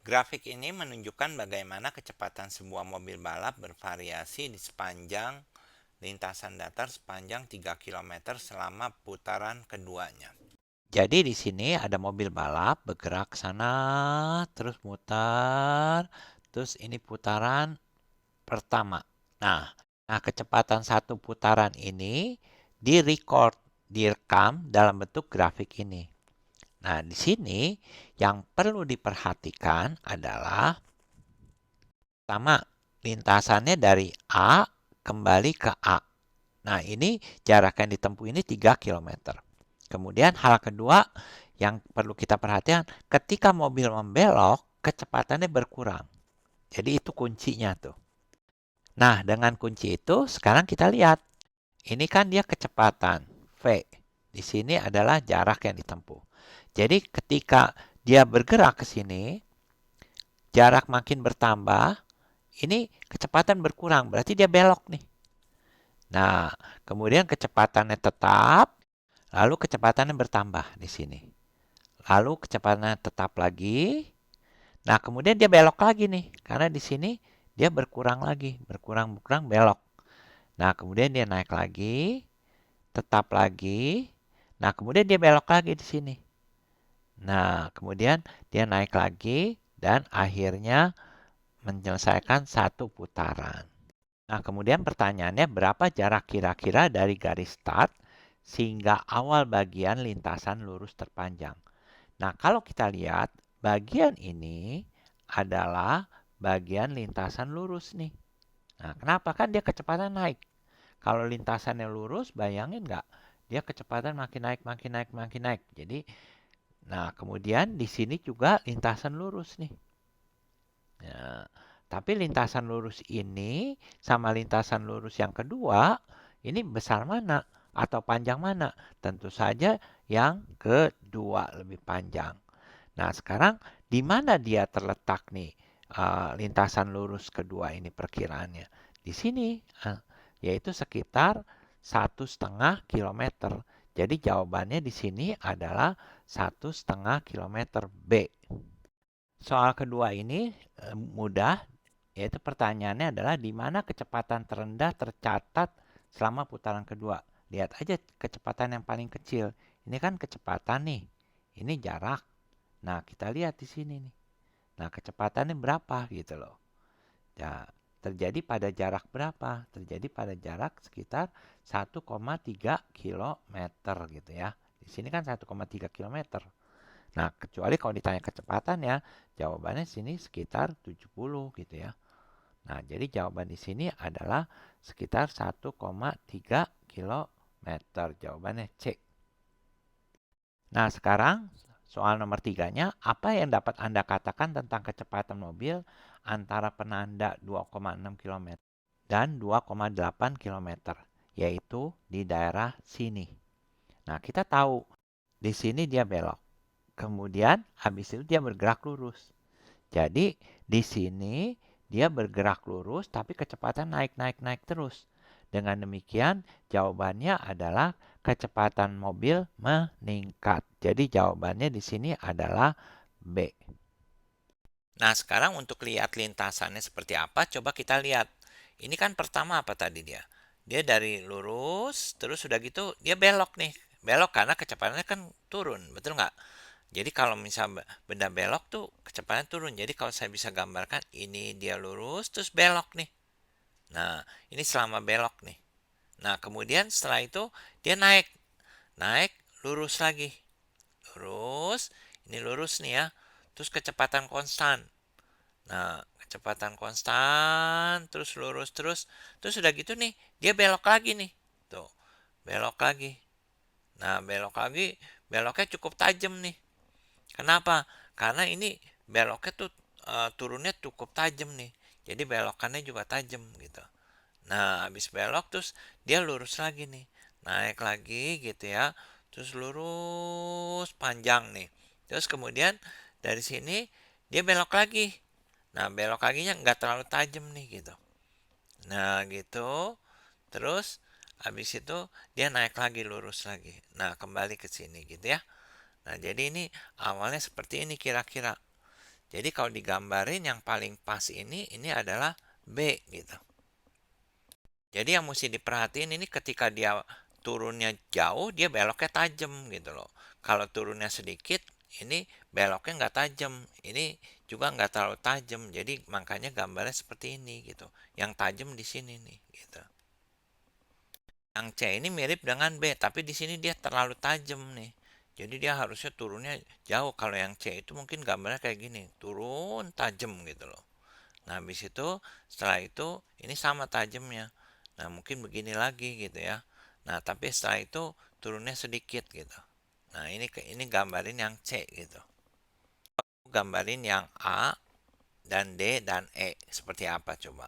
Grafik ini menunjukkan bagaimana kecepatan sebuah mobil balap bervariasi di sepanjang lintasan datar sepanjang 3 kilometer selama putaran keduanya. Jadi di sini ada mobil balap bergerak ke sana, terus mutar, terus ini putaran pertama. Nah, kecepatan satu putaran ini direkam dalam bentuk grafik ini. Nah, di sini yang perlu diperhatikan adalah pertama, lintasannya dari A kembali ke A. Nah, ini jarak yang ditempuh ini 3 kilometer. Kemudian hal kedua yang perlu kita perhatikan, ketika mobil membelok, kecepatannya berkurang. Jadi itu kuncinya tuh. Nah, dengan kunci itu sekarang kita lihat. Ini kan dia kecepatan V. Di sini adalah jarak yang ditempuh. Jadi ketika dia bergerak ke sini, jarak makin bertambah, ini kecepatan berkurang, berarti dia belok nih. Nah, kemudian kecepatannya tetap, lalu kecepatannya bertambah di sini. Lalu kecepatannya tetap lagi. Nah, kemudian dia belok lagi nih, karena di sini dia berkurang lagi, berkurang belok. Nah, kemudian dia naik lagi, tetap lagi. Nah, kemudian dia belok lagi di sini. Nah, kemudian dia naik lagi dan akhirnya menyelesaikan satu putaran. Nah, kemudian pertanyaannya berapa jarak kira-kira dari garis start sehingga awal bagian lintasan lurus terpanjang. Nah, kalau kita lihat bagian ini adalah bagian lintasan lurus nih. Nah, kenapa? Kan dia kecepatan naik. Kalau lintasannya lurus, bayangin nggak? Dia kecepatan makin naik, makin naik, makin naik. Jadi, nah kemudian di sini juga lintasan lurus nih. Nah, tapi lintasan lurus ini sama lintasan lurus yang kedua, ini besar mana atau panjang mana? Tentu saja yang kedua lebih panjang. Nah, sekarang di mana dia terletak nih lintasan lurus kedua ini perkiraannya? Di sini, yaitu sekitar 1,5 kilometer. Jadi jawabannya di sini adalah 1,5 kilometer B. Soal kedua ini mudah, yaitu pertanyaannya adalah di mana kecepatan terendah tercatat selama putaran kedua. Lihat aja kecepatan yang paling kecil. Ini kan kecepatan nih. Ini jarak. Nah, kita lihat di sini nih. Nah, kecepatannya berapa gitu loh. Ya, terjadi pada jarak berapa? Terjadi pada jarak sekitar 1,3 kilometer gitu ya. Di sini kan 1,3 kilometer. Nah, kecuali kalau ditanya kecepatan ya, jawabannya sini sekitar 70 gitu ya. Nah, jadi jawaban di sini adalah sekitar 1,3 kilometer. Jawabannya C. Nah, sekarang soal nomor tiganya, apa yang dapat Anda katakan tentang kecepatan mobil antara penanda 2,6 km dan 2,8 km, yaitu di daerah sini. Nah, kita tahu di sini dia belok. Kemudian habis itu dia bergerak lurus. Jadi di sini dia bergerak lurus tapi kecepatan naik naik naik terus. Dengan demikian jawabannya adalah kecepatan mobil meningkat. Jadi jawabannya di sini adalah B. Nah, sekarang untuk lihat lintasannya seperti apa, coba kita lihat. Ini kan pertama apa tadi dia? Dia dari lurus, terus udah gitu dia belok nih. Belok karena kecepatannya kan turun, betul nggak? Jadi kalau misalnya benda belok tuh kecepatannya turun. Jadi kalau saya bisa gambarkan, ini dia lurus, terus belok nih. Nah, ini selama belok nih. Nah, kemudian setelah itu dia naik. Naik, lurus lagi. Lurus, ini lurus nih ya. Terus kecepatan konstan. Nah, kecepatan konstan, terus lurus terus. Terus udah gitu nih, dia belok lagi nih. Tuh, belok lagi. Nah, belok lagi, beloknya cukup tajam nih. Kenapa? Karena ini beloknya tuh turunnya cukup tajam nih. Jadi belokannya juga tajam gitu. Nah, habis belok terus dia lurus lagi nih. Naik lagi gitu ya. Terus lurus panjang nih. Terus kemudian dari sini dia belok lagi. Nah, belok kakinya nggak terlalu tajam nih gitu. Nah, gitu. Terus habis itu dia naik lagi lurus lagi. Nah, kembali ke sini gitu ya. Nah, jadi ini awalnya seperti ini kira-kira. Jadi kalau digambarin yang paling pas ini adalah B gitu. Jadi yang mesti diperhatiin ini ketika dia turunnya jauh, dia beloknya tajam gitu loh. Kalau turunnya sedikit, ini beloknya nggak tajam. Ini juga nggak terlalu tajam. Jadi makanya gambarnya seperti ini gitu. Yang tajam di sini nih gitu. Yang C ini mirip dengan B, tapi di sini dia terlalu tajam nih. Jadi dia harusnya turunnya jauh. Kalau yang C itu mungkin gambarnya kayak gini, turun tajam gitu loh. Nah, habis itu setelah itu ini sama tajamnya. Nah, mungkin begini lagi gitu ya. Nah, tapi setelah itu turunnya sedikit gitu. Nah, ini gambarin yang C gitu. Gambarin yang A dan D dan E seperti apa coba?